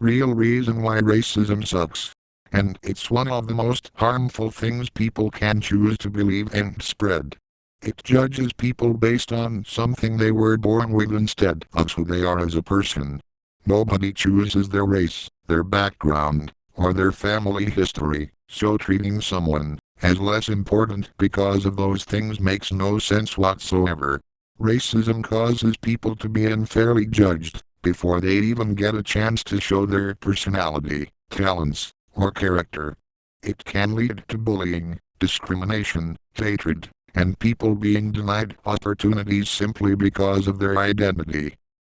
Real reason why racism sucks. And it's one of the most harmful things people can choose to believe and spread. It judges people based on something they were born with instead of who they are as a person. Nobody chooses their race, their background, or their family history, so treating someone as less important because of those things makes no sense whatsoever. Racism causes people to be unfairly judged before they even get a chance to show their personality, talents, or character. It can lead to bullying, discrimination, hatred, and people being denied opportunities simply because of their identity.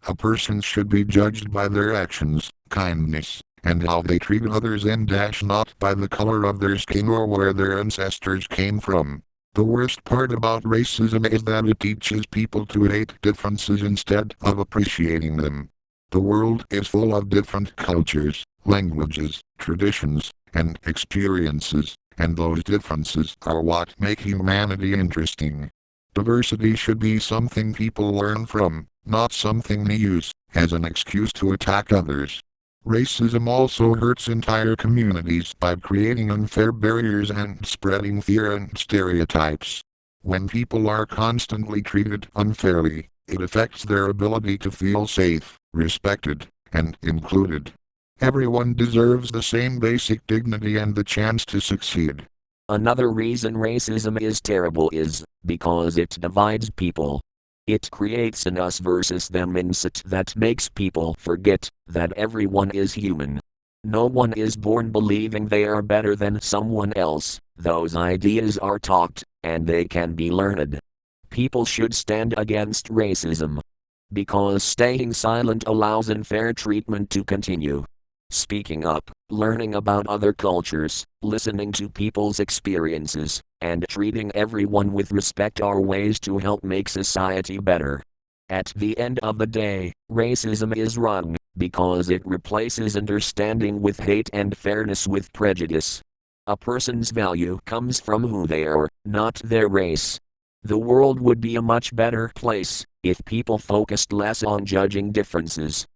A person should be judged by their actions, kindness, and how they treat others and not by the color of their skin or where their ancestors came from. The worst part about racism is that it teaches people to hate differences instead of appreciating them. The world is full of different cultures, languages, traditions, and experiences, and those differences are what make humanity interesting. Diversity should be something people learn from, not something they use as an excuse to attack others. Racism also hurts entire communities by creating unfair barriers and spreading fear and stereotypes. When people are constantly treated unfairly, it affects their ability to feel safe, respected, and included. Everyone deserves the same basic dignity and the chance to succeed. Another reason racism is terrible is because it divides people. It creates an us versus them mindset that makes people forget that everyone is human. No one is born believing they are better than someone else. Those ideas are taught, and they can be learned. People should stand against racism, because staying silent allows unfair treatment to continue. Speaking up, learning about other cultures, listening to people's experiences, and treating everyone with respect are ways to help make society better. At the end of the day, racism is wrong, because it replaces understanding with hate and fairness with prejudice. A person's value comes from who they are, not their race. The world would be a much better place if people focused less on judging differences.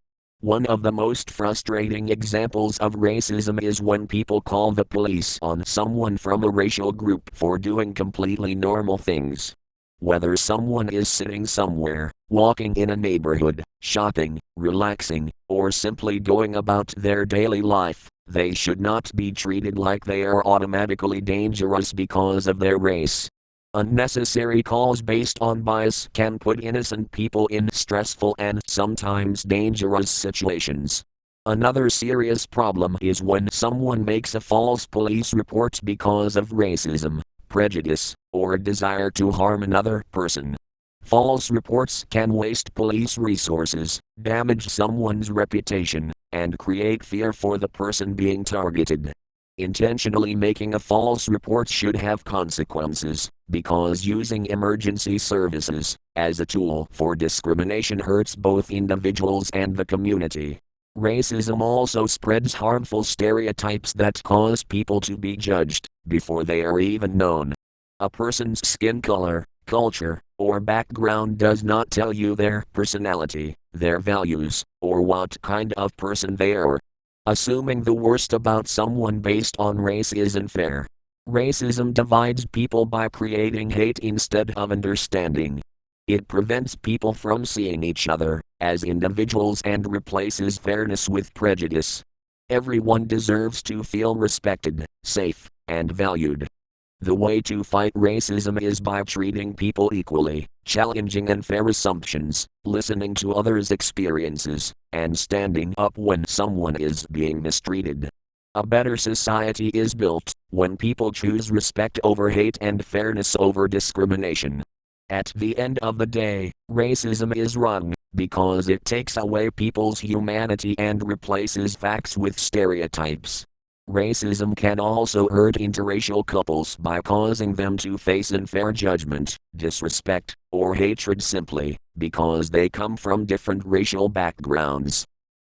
One of the most frustrating examples of racism is when people call the police on someone from a racial group for doing completely normal things. Whether someone is sitting somewhere, walking in a neighborhood, shopping, relaxing, or simply going about their daily life, they should not be treated like they are automatically dangerous because of their race. Unnecessary calls based on bias can put innocent people in stressful and sometimes dangerous situations. Another serious problem is when someone makes a false police report because of racism, prejudice, or a desire to harm another person. False reports can waste police resources, damage someone's reputation, and create fear for the person being targeted. Intentionally making a false report should have consequences, because using emergency services as a tool for discrimination hurts both individuals and the community. Racism also spreads harmful stereotypes that cause people to be judged before they are even known. A person's skin color, culture, or background does not tell you their personality, their values, or what kind of person they are. Assuming the worst about someone based on race is unfair. Racism divides people by creating hate instead of understanding. It prevents people from seeing each other as individuals and replaces fairness with prejudice. Everyone deserves to feel respected, safe, and valued. The way to fight racism is by treating people equally, challenging unfair assumptions, listening to others' experiences, and standing up when someone is being mistreated. A better society is built when people choose respect over hate and fairness over discrimination. At the end of the day, racism is wrong because it takes away people's humanity and replaces facts with stereotypes. Racism can also hurt interracial couples by causing them to face unfair judgment, disrespect, or hatred simply because they come from different racial backgrounds.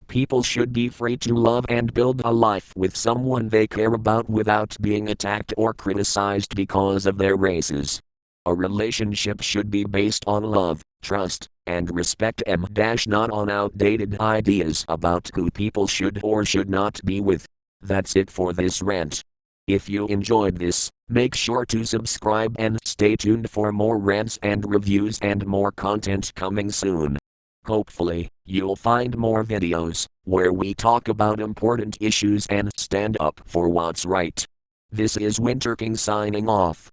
People should be free to love and build a life with someone they care about without being attacked or criticized because of their races. A relationship should be based on love, trust, and respect not on outdated ideas about who people should or should not be with. That's it for this rant. If you enjoyed this, make sure to subscribe and stay tuned for more rants and reviews and more content coming soon. Hopefully, you'll find more videos where we talk about important issues and stand up for what's right. This is Winter King signing off.